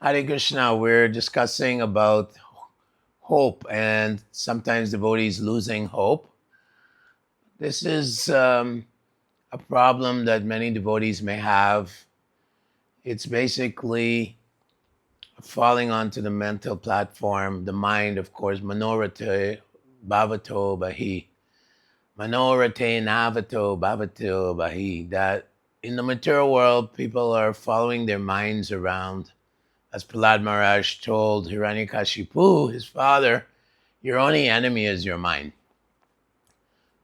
Hare Krishna, we're discussing about hope and sometimes devotees losing hope. This is a problem that many devotees may have. It's basically falling onto the mental platform, the mind, of course, manorate bhavato bahi. Manorate navato bhavato bahi. That in the material world, people are following their minds around. As Prahlad Maharaj told Hiranyakashipu, his father, your only enemy is your mind.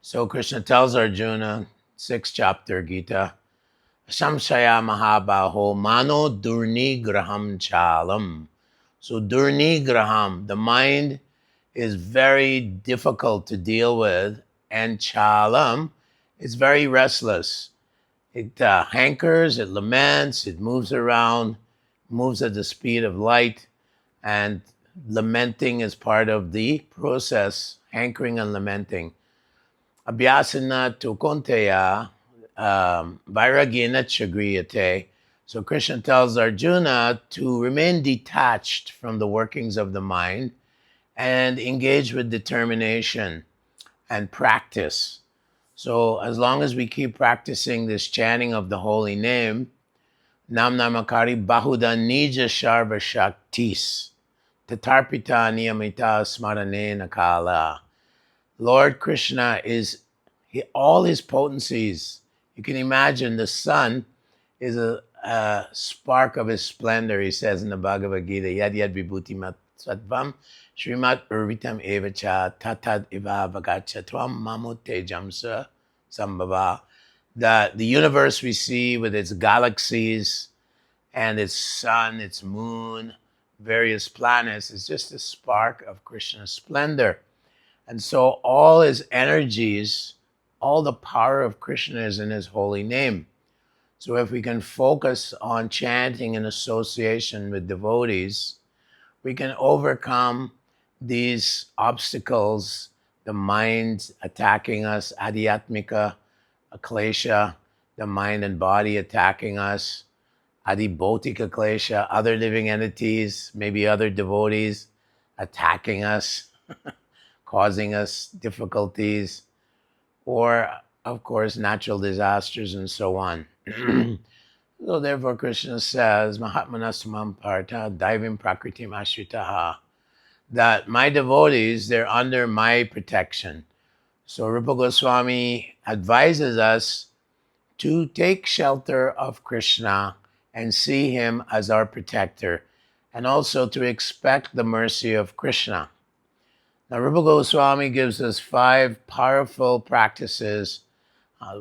So Krishna tells Arjuna, 6th chapter Gita, Samshaya Mahabaho Mano Durni Graham Chalam. So Durni Graham, the mind is very difficult to deal with, and Chalam is very restless. It hankers, it laments, it moves around, moves at the speed of light, and lamenting is part of the process, hankering and lamenting. Abhyasana tu konteya vairagena chagriyate. So Krishna tells Arjuna to remain detached from the workings of the mind and engage with determination and practice. So as long as we keep practicing this chanting of the holy name, Nam Namakari Bahuda Nija Sharva Shaktis, Tatarpita Niyamita Smarane Nakala. Lord Krishna is all his potencies. You can imagine the sun is a spark of his splendor, he says in the Bhagavad-gita, Yad Yad Vibhuti Mat Sattvam Srimat Urvitam Evacha Tatad Iva Bhagacha Tvam Mamute Jamsa Sambhava. That the universe we see with its galaxies and its sun, its moon, various planets is just a spark of Krishna's splendor. And so all his energies, all the power of Krishna is in his holy name. So if we can focus on chanting in association with devotees, we can overcome these obstacles, the mind attacking us, adhyatmika, klesha, the mind and body attacking us, adibhotika klesha, other living entities, maybe other devotees attacking us, causing us difficulties, or of course natural disasters and so on. So therefore Krishna says, Mahatmanastamam Partha Daivim Prakritim Ashritaha, that my devotees, they're under my protection. So Rupa Goswami advises us to take shelter of Krishna and see him as our protector, and also to expect the mercy of Krishna. Now, Rupa Goswami gives us 5 powerful practices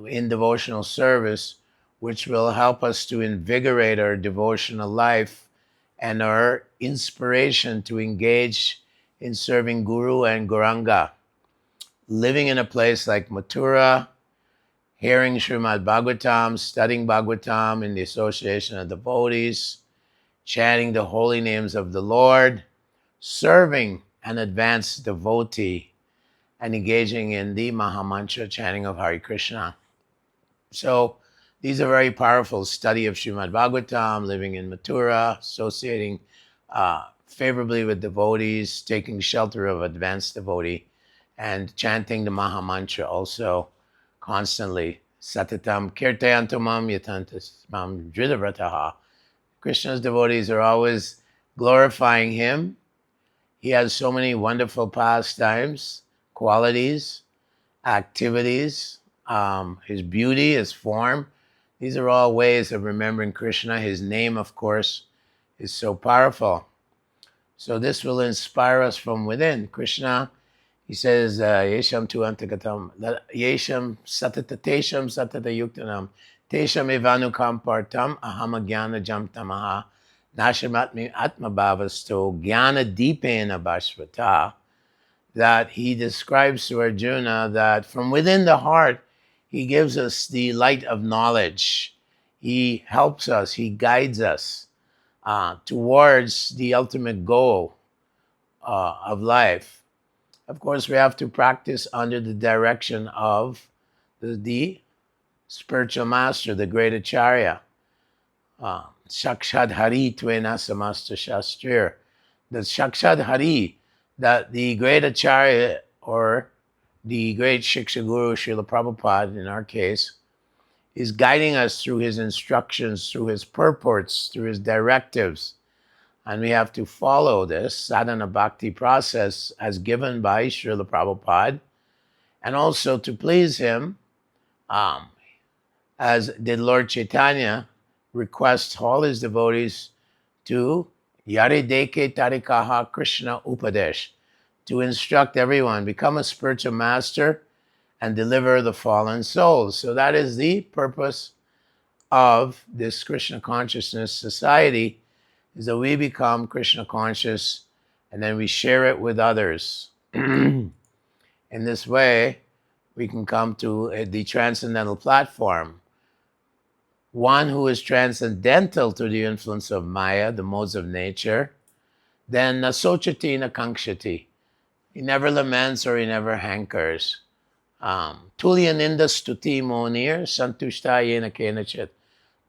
in devotional service, which will help us to invigorate our devotional life and our inspiration to engage in serving Guru and Gauranga. Living in a place like Mathura, hearing Srimad Bhagavatam, studying Bhagavatam in the association of devotees, chanting the holy names of the Lord, serving an advanced devotee, and engaging in the Mahamantra chanting of Hare Krishna. So these are very powerful. Study of Srimad Bhagavatam, living in Mathura, associating favorably with devotees, taking shelter of advanced devotee, and chanting the Mahamantra also constantly. Satatam kirtayantamam yatantasmam dridavrataha. Krishna's devotees are always glorifying him. He has so many wonderful pastimes, qualities, activities, his beauty, his form. These are all ways of remembering Krishna. His name, of course, is so powerful. So this will inspire us from within. Krishna, he says, Yesham tu antagatam, Yesham satatatesham satatayuktanam, Tesham evanukam partam, aham agyana jam tamaha, Nashamatmi Atmabhavasto Jnana Deepena Bhasvata, that he describes to Arjuna that from within the heart, he gives us the light of knowledge. He helps us, he guides us towards the ultimate goal of life. Of course, we have to practice under the direction of the spiritual master, the great Acharya. Shakshad Hari Tvena Samasta Shastrir. The Shakshad Hari, that the great Acharya or the great Shiksha Guru Srila Prabhupada in our case, is guiding us through his instructions, through his purports, through his directives. And we have to follow this sadhana bhakti process as given by Srila Prabhupada, and also to please him, as did Lord Chaitanya request all his devotees to Yare Deke Tarikaha Krishna Upadesh, to instruct everyone, become a spiritual master and deliver the fallen souls. So that is the purpose of this Krishna Consciousness Society, is that we become Krishna conscious and then we share it with others. In this way, we can come to the transcendental platform. One who is transcendental to the influence of Maya, the modes of nature, then nasochati nakangshati. He never laments or he never hankers. Tulya ninda stuti monir santushta yena kenachit.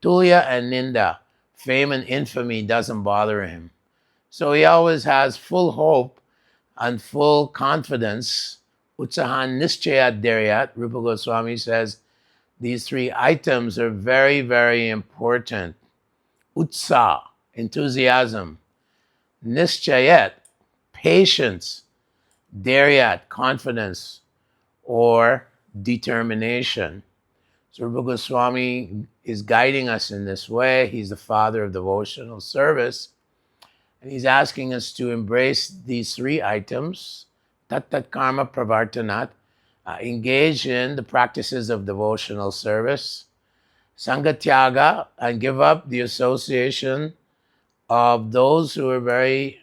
Tulya and ninda, fame and infamy, doesn't bother him. So he always has full hope and full confidence. Utsahan nischayat deryat. Rupa Goswami says these three items are very, very important. Utsa, enthusiasm. Nischayat, patience. Deryat, confidence or determination. So Rupa Goswami is guiding us in this way. He's the father of devotional service. And he's asking us to embrace these three items, tat tat karma pravartanat, engage in the practices of devotional service, sangatyaga, and give up the association of those who are very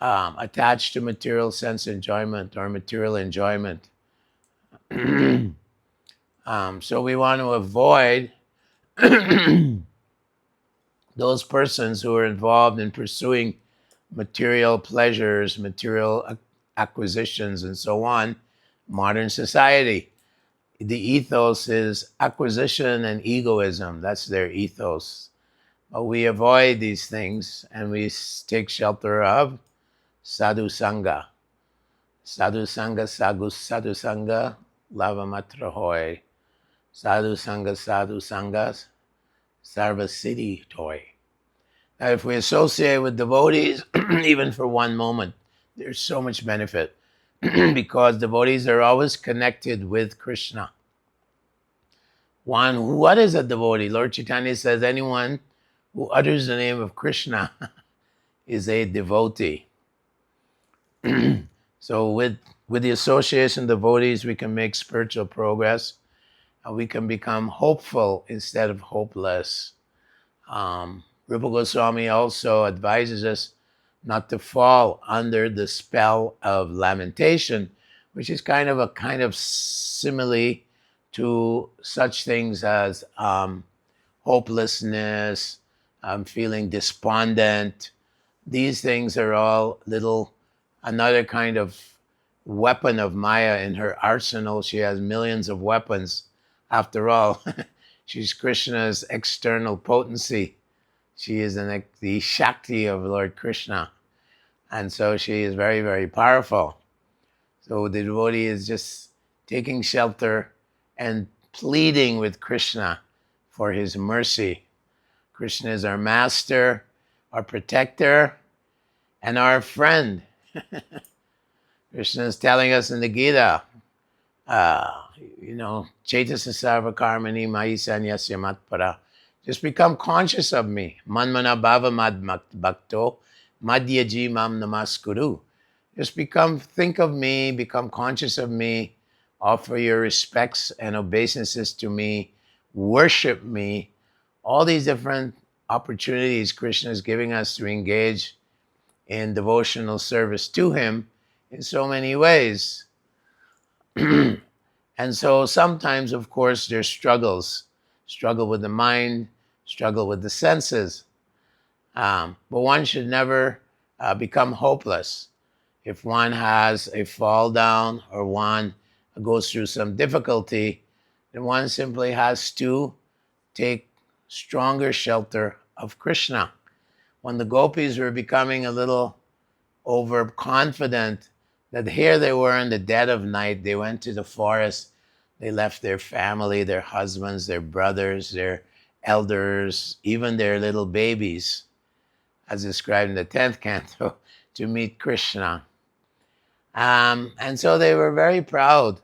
attached to material sense enjoyment or material enjoyment. So we want to avoid those persons who are involved in pursuing material pleasures, material acquisitions, and so on. Modern society, the ethos is acquisition and egoism. That's their ethos. But we avoid these things and we take shelter of sadhu sangha. Sadhu sangha, sadhu sangha, lava matra hoy. Sadhu sangha, sarva siddhi toy. Now, if we associate with devotees, even for one moment, there's so much benefit because devotees are always connected with Krishna. What is a devotee? Lord Chaitanya says anyone who utters the name of Krishna is a devotee. So with the association of devotees, we can make spiritual progress. We can become hopeful instead of hopeless. Rupa Goswami also advises us not to fall under the spell of lamentation, which is kind of simile to such things as hopelessness, feeling despondent. These things are all another kind of weapon of Maya in her arsenal. She has millions of weapons. After all, she's Krishna's external potency. She is the Shakti of Lord Krishna. And so she is very, very powerful. So the devotee is just taking shelter and pleading with Krishna for his mercy. Krishna is our master, our protector, and our friend. Krishna is telling us in the Gita, Chaitasa sarva karmani mayi sanyasya matpara. Just become conscious of me. Manmana bhava mad bhakto madhyaji mam namaskuru. Just think of me, become conscious of me, offer your respects and obeisances to me, worship me. All these different opportunities Krishna is giving us to engage in devotional service to him in so many ways. And so sometimes, of course, there's struggle with the mind, struggle with the senses. But one should never become hopeless. If one has a fall down or one goes through some difficulty, then one simply has to take stronger shelter of Krishna. When the gopis were becoming a little overconfident, that here they were in the dead of night, they went to the forest, they left their family, their husbands, their brothers, their elders, even their little babies, as described in the 10th canto, to meet Krishna. And so they were very proud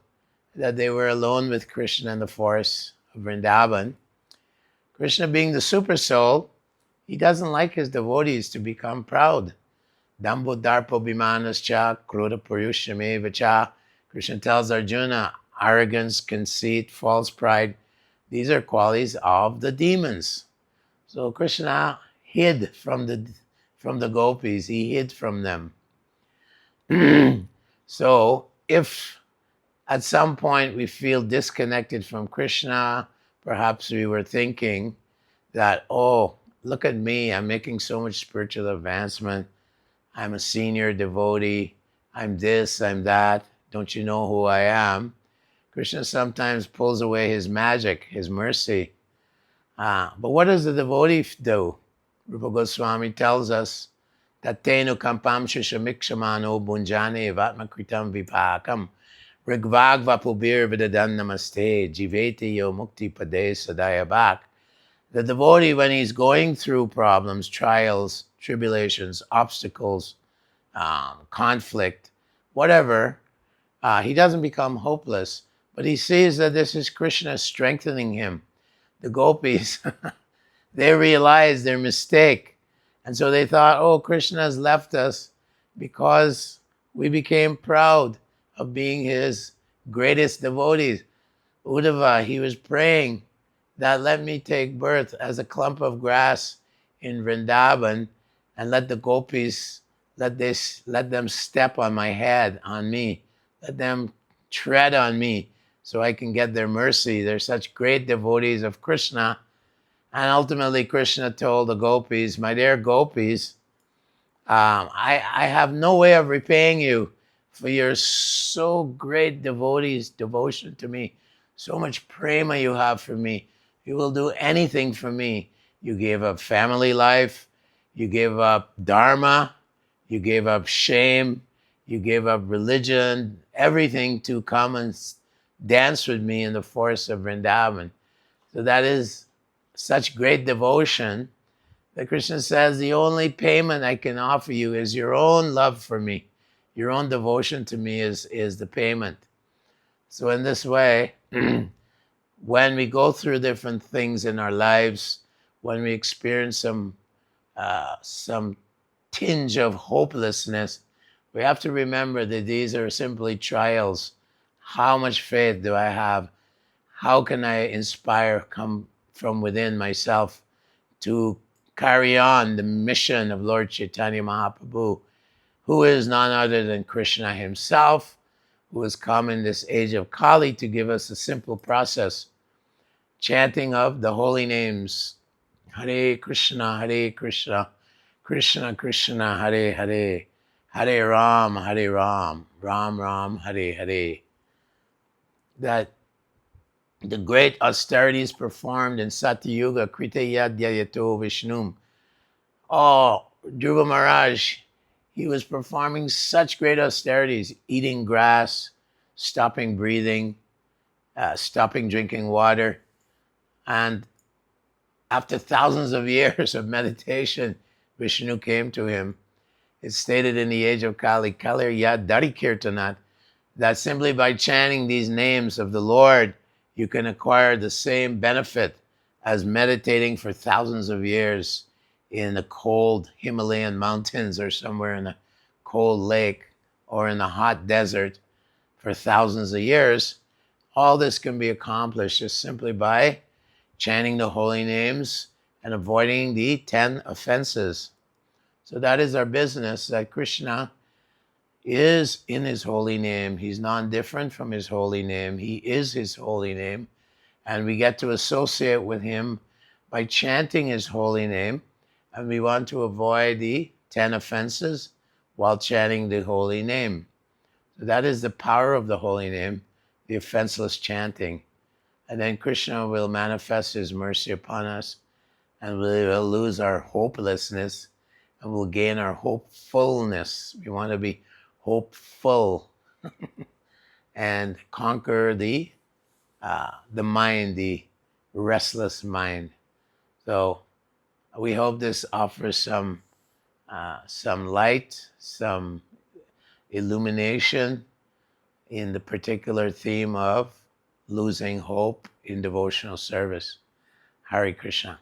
that they were alone with Krishna in the forest of Vrindavan. Krishna, being the super soul, he doesn't like his devotees to become proud. Dambo darpo bimanascha kruta purushame vacha. Krishna tells Arjuna, arrogance, conceit, false pride, these are qualities of the demons. So Krishna hid from the gopis. He hid from them. So if at some point we feel disconnected from Krishna, perhaps we were thinking that, oh, look at me, I'm making so much spiritual advancement. I'm a senior devotee. I'm this, I'm that. Don't you know who I am? Krishna sometimes pulls away his magic, his mercy. But what does the devotee do? Rupa Goswami tells us that tenu kampam shishamikshamano bunjane vatmakritam vipakam rigvag vapubir vidadan namaste jiveti yo mukti pade sadayabak. The devotee, when he's going through problems, trials, tribulations, obstacles, conflict, whatever, he doesn't become hopeless, but he sees that this is Krishna strengthening him. The gopis, they realized their mistake. And so they thought, oh, Krishna has left us because we became proud of being his greatest devotees. Uddhava, he was praying that let me take birth as a clump of grass in Vrindavan and let the gopis, let them step on my head, on me. Let them tread on me so I can get their mercy. They're such great devotees of Krishna. And ultimately, Krishna told the gopis, my dear gopis, I have no way of repaying you for your so great devotion to me. So much prema you have for me. You will do anything for me. You gave up family life. You gave up dharma. You gave up shame. You gave up religion, everything to come and dance with me in the forest of Vrindavan. So that is such great devotion that Krishna says the only payment I can offer you is your own love for me. Your own devotion to me is the payment. So in this way, when we go through different things in our lives, when we experience some tinge of hopelessness, we have to remember that these are simply trials. How much faith do I have? How can I inspire, come from within myself to carry on the mission of Lord Chaitanya Mahaprabhu, who is none other than Krishna himself, who has come in this age of Kali to give us a simple process, chanting of the holy names, Hare Krishna, Krishna Krishna, Hare Hare, Hare Ram, Ram Ram, Hare Hare. That the great austerities performed in Satyuga, Kritaya Dhyayato Vishnum. Oh, Dhruva Maharaj, he was performing such great austerities, eating grass, stopping breathing, stopping drinking water. And after thousands of years of meditation, Vishnu came to him. It's stated in the age of Kali, Kalir Yad Dari Kirtanat, that simply by chanting these names of the Lord, you can acquire the same benefit as meditating for thousands of years in the cold Himalayan mountains or somewhere in a cold lake or in a hot desert for thousands of years. All this can be accomplished just simply by chanting the holy names and avoiding the 10 offenses. So that is our business, that Krishna is in his holy name. He's non-different from his holy name. He is his holy name. And we get to associate with him by chanting his holy name. And we want to avoid the 10 offenses while chanting the holy name. So that is the power of the holy name, the offenseless chanting. And then Krishna will manifest his mercy upon us and we will lose our hopelessness, and we'll gain our hopefulness. We want to be hopeful and conquer the mind, the restless mind. So we hope this offers some light, some illumination in the particular theme of losing hope in devotional service. Hare Krishna.